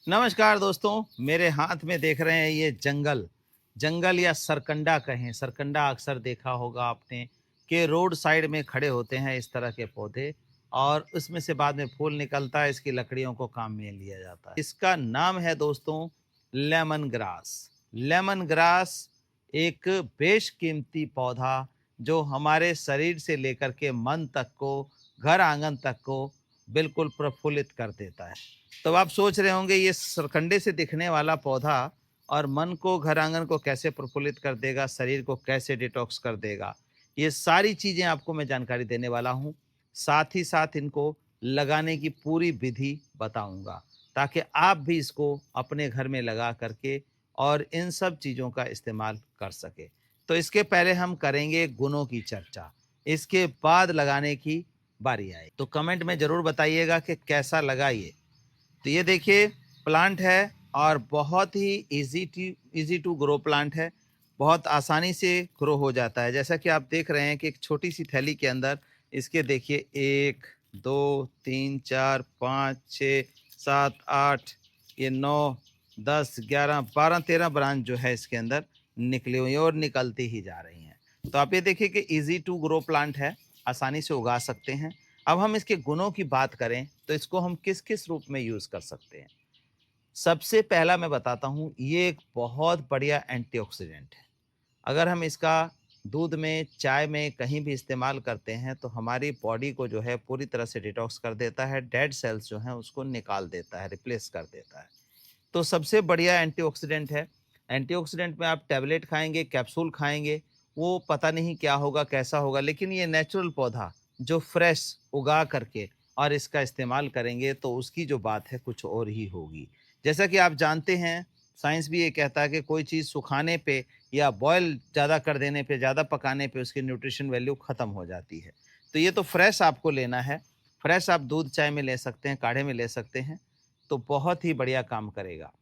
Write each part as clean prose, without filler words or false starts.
नमस्कार दोस्तों, मेरे हाथ में देख रहे हैं ये जंगल। जंगल या सरकंडा कहें, सरकंडा अक्सर देखा होगा आपने कि रोड साइड में खड़े होते हैं इस तरह के पौधे और उसमें से बाद में फूल निकलता है, इसकी लकड़ियों को काम में लिया जाता है। इसका नाम है दोस्तों लेमन ग्रास। लेमन ग्रास एक बेशकीमती पौधा जो हमारे शरीर से लेकर के मन तक को, घर आंगन तक को बिल्कुल प्रफुल्लित कर देता है। तो आप सोच रहे होंगे ये सरकंडे से दिखने वाला पौधा और मन को, घर आंगन को कैसे प्रफुल्लित कर देगा, शरीर को कैसे डिटॉक्स कर देगा। ये सारी चीजें आपको मैं जानकारी देने वाला हूँ। साथ ही साथ इनको लगाने की पूरी विधि बताऊंगा ताकि आप भी इसको अपने घर में लगा करके और इन सब चीजों का इस्तेमाल कर सके। तो इसके पहले हम करेंगे गुणों की चर्चा, इसके बाद लगाने की बारी आए। तो कमेंट में जरूर बताइएगा कि कैसा लगा ये। तो ये देखिए प्लांट है और बहुत ही इजी टू ग्रो प्लांट है। बहुत आसानी से ग्रो हो जाता है। जैसा कि आप देख रहे हैं कि एक छोटी सी थैली के अंदर इसके देखिए 1 2 3 4 5 6 7 8 ये 9 10 11 12 13 ब्रांच जो है इसके अंदर निकली हुई है और निकलती ही जा रही हैं। तो आप ये देखिए कि इजी टू ग्रो प्लांट है, आसानी से उगा सकते हैं। अब हम इसके गुणों की बात करें तो इसको हम किस किस रूप में यूज कर सकते हैं। सबसे पहला मैं बताता हूं, ये एक बहुत बढ़िया एंटीऑक्सीडेंट है। अगर हम इसका दूध में, चाय में कहीं भी इस्तेमाल करते हैं तो हमारी बॉडी को जो है पूरी तरह से डिटॉक्स कर देता है। डेड सेल्स जो हैं उसको निकाल देता है, रिप्लेस कर देता है। तो सबसे बढ़िया एंटीऑक्सीडेंट है। एंटीऑक्सीडेंट में आप टैबलेट खाएंगे, कैप्सूल खाएंगे, वो पता नहीं क्या होगा, कैसा होगा, लेकिन ये नेचुरल पौधा जो फ्रेश उगा करके और इसका इस्तेमाल करेंगे तो उसकी जो बात है कुछ और ही होगी। जैसा कि आप जानते हैं, साइंस भी ये कहता है कि कोई चीज़ सुखाने पे या बॉयल ज़्यादा कर देने पे, ज़्यादा पकाने पे उसकी न्यूट्रिशन वैल्यू ख़त्म हो जाती है। तो ये तो फ्रेश आपको लेना है। फ्रेश आप दूध चाय में ले सकते हैं, काढ़े में ले सकते हैं, तो बहुत ही बढ़िया काम करेगा।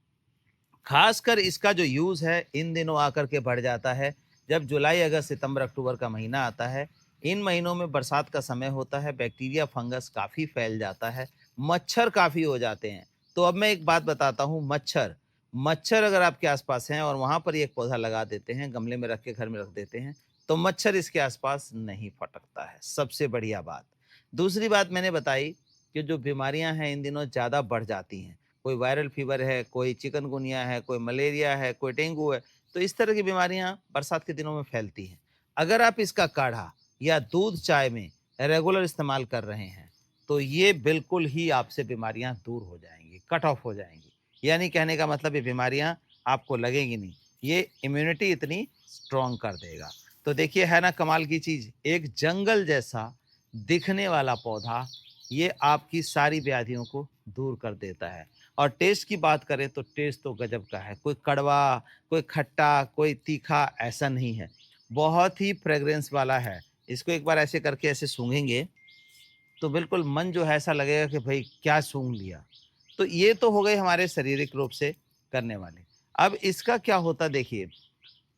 खासकर इसका जो यूज़ है इन दिनों आकर के बढ़ जाता है, जब जुलाई, अगस्त, सितंबर, अक्टूबर का महीना आता है। इन महीनों में बरसात का समय होता है, बैक्टीरिया, फंगस काफ़ी फैल जाता है, मच्छर काफ़ी हो जाते हैं। तो अब मैं एक बात बताता हूँ, मच्छर मच्छर अगर आपके आसपास हैं और वहाँ पर ये एक पौधा लगा देते हैं, गमले में रख के घर में रख देते हैं, तो मच्छर इसके आसपास नहीं फटकता है, सबसे बढ़िया बात। दूसरी बात मैंने बताई कि जो बीमारियां हैं इन दिनों ज़्यादा बढ़ जाती हैं। कोई वायरल फीवर है, कोई चिकनगुनिया है, कोई मलेरिया है, कोई डेंगू है, तो इस तरह की बीमारियां बरसात के दिनों में फैलती हैं। अगर आप इसका काढ़ा या दूध चाय में रेगुलर इस्तेमाल कर रहे हैं, तो ये बिल्कुल ही आपसे बीमारियां दूर हो जाएंगी, कट ऑफ हो जाएंगी। यानी कहने का मतलब ये बीमारियां आपको लगेंगी नहीं, ये इम्यूनिटी इतनी स्ट्रांग कर देगा। तो देखिए है ना कमाल की चीज़, एक जंगल जैसा दिखने वाला पौधा ये आपकी सारी व्याधियों को दूर कर देता है। और टेस्ट की बात करें तो टेस्ट तो गजब का है, कोई कड़वा, कोई खट्टा, कोई तीखा ऐसा नहीं है, बहुत ही फ्रेग्रेंस वाला है। इसको एक बार ऐसे करके ऐसे सूंघेंगे तो बिल्कुल मन जो है ऐसा लगेगा कि भाई क्या सूंघ लिया। तो ये तो हो गए हमारे शारीरिक रूप से करने वाले। अब इसका क्या होता देखिए,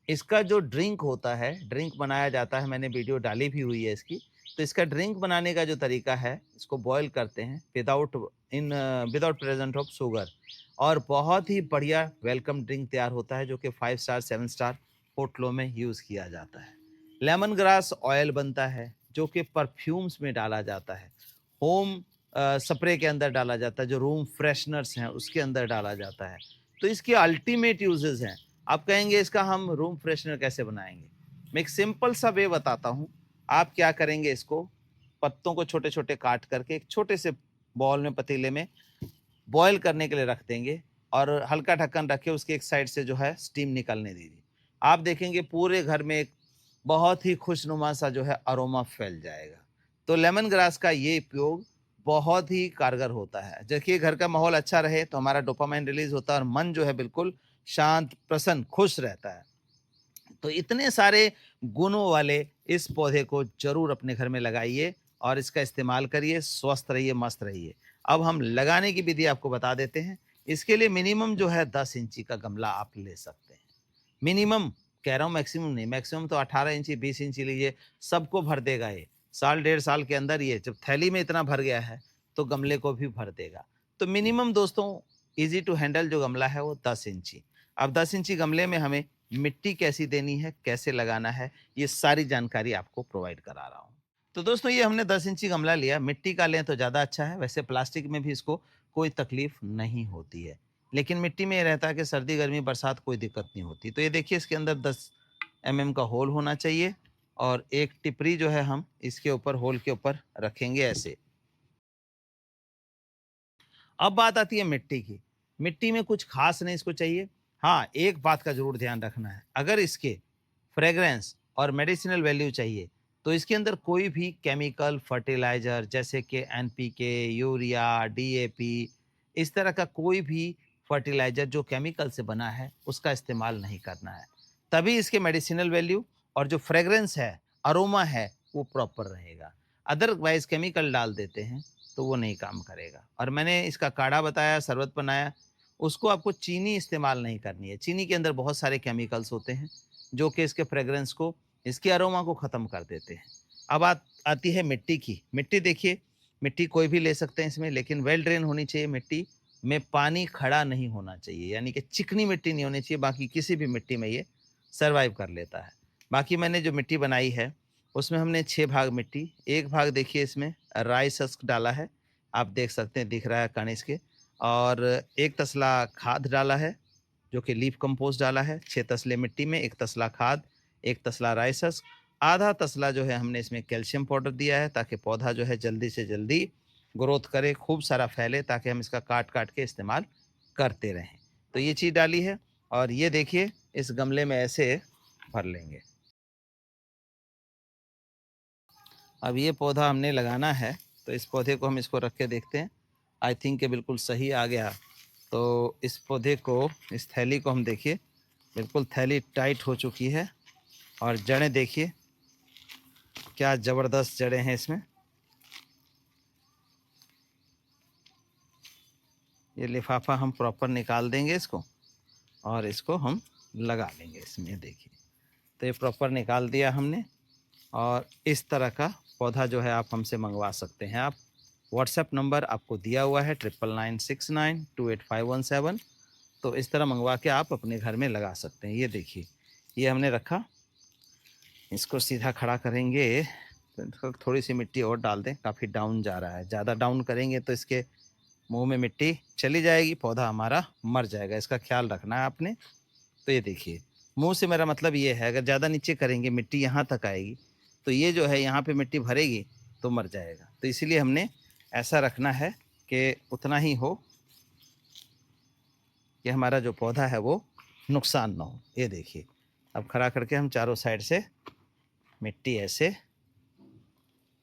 इसका जो ड्रिंक होता है, ड्रिंक बनाया जाता है, मैंने वीडियो डाली भी हुई है इसकी। तो इसका ड्रिंक बनाने का जो तरीका है, इसको बॉयल करते हैं विदाउट प्रेजेंट ऑफ शुगर, और बहुत ही बढ़िया वेलकम ड्रिंक तैयार होता है जो कि 5 स्टार 7 स्टार होटलों में यूज़ किया जाता है। लेमन ग्रास ऑयल बनता है जो कि परफ्यूम्स में डाला जाता है, होम स्प्रे के अंदर डाला जाता है, जो रूम फ्रेशनर्स हैं उसके अंदर डाला जाता है। तो इसके अल्टीमेट यूजेस हैं। आप कहेंगे इसका हम रूम फ्रेशनर कैसे बनाएंगे? मैं एक सिंपल सा वे बताता हूँ। आप क्या करेंगे, इसको पत्तों को छोटे छोटे काट करके एक छोटे से बॉल में, पतीले में बॉयल करने के लिए रख देंगे और हल्का ढक्कन रख के उसके एक साइड से जो है स्टीम निकलने दीजिए। आप देखेंगे पूरे घर में एक बहुत ही खुशनुमा सा जो है अरोमा फैल जाएगा। तो लेमन ग्रास का ये उपयोग बहुत ही कारगर होता है। देखिए घर का माहौल अच्छा रहे तो हमारा डोपामाइन रिलीज होता है और मन जो है बिल्कुल शांत, प्रसन्न, खुश रहता है। तो इतने सारे गुणों वाले इस पौधे को जरूर अपने घर में लगाइए और इसका इस्तेमाल करिए, स्वस्थ रहिए, मस्त रहिए। अब हम लगाने की विधि आपको बता देते हैं। इसके लिए मिनिमम जो है 10 इंची का गमला आप ले सकते हैं। मिनिमम कह रहा हूँ, मैक्सिमम नहीं। मैक्सिमम तो 18 इंची 20 इंची लीजिए, सबको भर देगा ये। साल डेढ़ साल के अंदर ये जब थैली में इतना भर गया है तो गमले को भी भर देगा। तो मिनिमम दोस्तों ईजी टू हैंडल जो गमला है वो 10 इंची। अब 10 इंची गमले में हमें मिट्टी कैसी देनी है, कैसे लगाना है, ये सारी जानकारी आपको प्रोवाइड करा रहा हूँ। तो दोस्तों ये हमने 10 इंची गमला लिया, मिट्टी का लें तो ज़्यादा अच्छा है, वैसे प्लास्टिक में भी इसको कोई तकलीफ नहीं होती है। लेकिन मिट्टी में ये रहता है कि सर्दी, गर्मी, बरसात कोई दिक्कत नहीं होती। तो ये देखिए इसके अंदर 10 mm का होल होना चाहिए और एक टिपरी जो है हम इसके ऊपर होल के ऊपर रखेंगे ऐसे। अब बात आती है मिट्टी की। मिट्टी में कुछ खास नहीं इसको चाहिए। हाँ, एक बात का ज़रूर ध्यान रखना है, अगर इसके फ्रेग्रेंस और मेडिसिनल वैल्यू चाहिए, तो इसके अंदर कोई भी केमिकल फर्टिलाइज़र जैसे कि एनपीके, यूरिया, डीएपी, इस तरह का कोई भी फर्टिलाइज़र जो केमिकल से बना है, उसका इस्तेमाल नहीं करना है। तभी इसके मेडिसिनल वैल्यू और जो फ्रेग्रेंस है, अरोमा है, वो प्रॉपर रहेगा। अदरवाइज़ केमिकल डाल देते हैं, तो वो नहीं काम करेगा। और मैंने इसका काढ़ा बताया, शरबत बनाया, उसको आपको चीनी इस्तेमाल नहीं करनी है। चीनी के अंदर बहुत सारे केमिकल्स होते हैं, जो कि इसके फ्रेग्रेंस को, इसके अरोमा को ख़त्म कर देते हैं। अब आती है मिट्टी की। मिट्टी देखिए, मिट्टी कोई भी ले सकते हैं इसमें, लेकिन वेल ड्रेन होनी चाहिए मिट्टी में, पानी खड़ा नहीं होना चाहिए, यानी कि चिकनी मिट्टी नहीं होनी चाहिए। बाकी किसी भी मिट्टी में ये सर्वाइव कर लेता है। बाकी मैंने जो मिट्टी बनाई है, उसमें हमने 6 भाग मिट्टी, 1 भाग देखिए इसमें राई सस्क डाला है, आप देख सकते हैं, दिख रहा है कण इसके, और 1 तसला खाद डाला है, जो कि लीफ कंपोस्ट डाला है। 6 तसले मिट्टी में 1 तसला खाद, 1 तसला राई सस्क, आधा तसला जो है हमने इसमें कैल्शियम पाउडर दिया है, ताकि पौधा जो है जल्दी से जल्दी ग्रोथ करे, खूब सारा फैले, ताकि हम इसका काट-काट के इस्तेमाल करते रहें। तो ये चीज़ डाली है और ये देखिए इस गमले में ऐसे भर लेंगे। अब ये पौधा हमने लगाना है, तो इस पौधे को हम इसको रख के देखते हैं। आई थिंक ये बिल्कुल सही आ गया। तो इस पौधे को, इस थैली को हम देखिए, बिल्कुल थैली टाइट हो चुकी है और जड़ें देखिए क्या ज़बरदस्त जड़ें हैं इसमें। ये लिफाफा हम प्रॉपर निकाल देंगे इसको और इसको हम लगा लेंगे इसमें, देखिए। तो ये प्रॉपर निकाल दिया हमने और इस तरह का पौधा जो है आप हमसे मंगवा सकते हैं। आप व्हाट्सएप नंबर आपको दिया हुआ है 9996928517। तो इस तरह मंगवा के आप अपने घर में लगा सकते हैं। ये देखिए, ये हमने रखा, इसको सीधा खड़ा करेंगे, तो इसको थोड़ी सी मिट्टी और डाल दें, काफ़ी डाउन जा रहा है। ज़्यादा डाउन करेंगे तो इसके मुंह में मिट्टी चली जाएगी, पौधा हमारा मर जाएगा, इसका ख्याल रखना है आपने। तो ये देखिए, मुंह से मेरा मतलब ये है, अगर ज़्यादा नीचे करेंगे मिट्टी यहाँ तक आएगी, तो ये जो है यहाँ पे मिट्टी भरेगी तो मर जाएगा। तो इसीलिए हमने ऐसा रखना है कि उतना ही हो कि हमारा जो पौधा है वो नुकसान ना हो। ये देखिए, अब खड़ा करके हम चारों साइड से मिट्टी ऐसे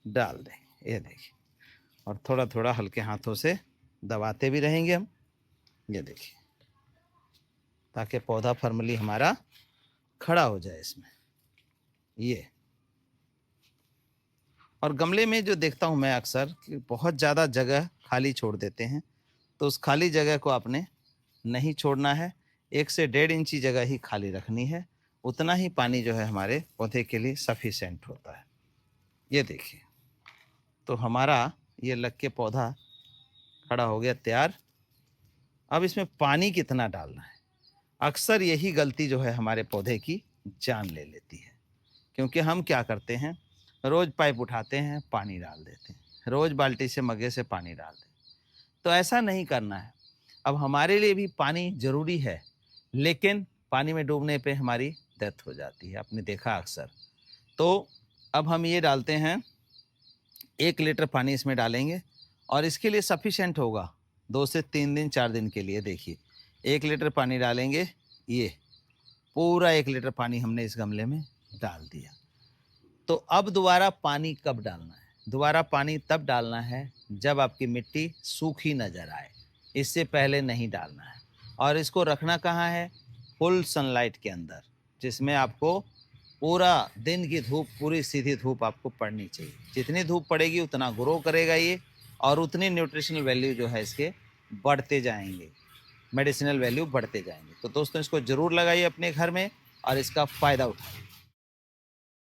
डाल दें, ये देखिए, और थोड़ा थोड़ा हल्के हाथों से दबाते भी रहेंगे हम, ये देखिए, ताकि पौधा फॉर्मली हमारा खड़ा हो जाए इसमें। ये और गमले में जो देखता हूँ मैं अक्सर कि बहुत ज़्यादा जगह खाली छोड़ देते हैं, तो उस खाली जगह को आपने नहीं छोड़ना है। 1 से 1.5 इंची जगह ही खाली रखनी है, उतना ही पानी जो है हमारे पौधे के लिए सफिशिएंट होता है। ये देखिए, तो हमारा ये लग के पौधा खड़ा हो गया तैयार। अब इसमें पानी कितना डालना है, अक्सर यही गलती जो है हमारे पौधे की जान ले लेती है। क्योंकि हम क्या करते हैं, रोज़ पाइप उठाते हैं, पानी डाल देते हैं, रोज़ बाल्टी से मग्गे से पानी डाल देते हैं। तो ऐसा नहीं करना है। अब हमारे लिए भी पानी ज़रूरी है, लेकिन पानी में डूबने पे हमारी डेथ हो जाती है, आपने देखा अक्सर। तो अब हम ये डालते हैं, 1 लीटर पानी इसमें डालेंगे और इसके लिए सफिशिएंट होगा 2 से 3 दिन 4 दिन के लिए। देखिए, 1 लीटर पानी डालेंगे, ये पूरा 1 लीटर पानी हमने इस गमले में डाल दिया। तो अब दोबारा पानी कब डालना है? दोबारा पानी तब डालना है जब आपकी मिट्टी सूखी नज़र आए, इससे पहले नहीं डालना है। और इसको रखना कहाँ है? फुल सनलाइट के अंदर, जिसमें आपको पूरा दिन की धूप, पूरी सीधी धूप आपको पड़नी चाहिए। जितनी धूप पड़ेगी उतना ग्रो करेगा ये, और उतनी न्यूट्रिशनल वैल्यू जो है इसके बढ़ते जाएंगे, मेडिसिनल वैल्यू बढ़ते जाएंगे। तो दोस्तों, इसको ज़रूर लगाइए अपने घर में और इसका फ़ायदा उठाइए।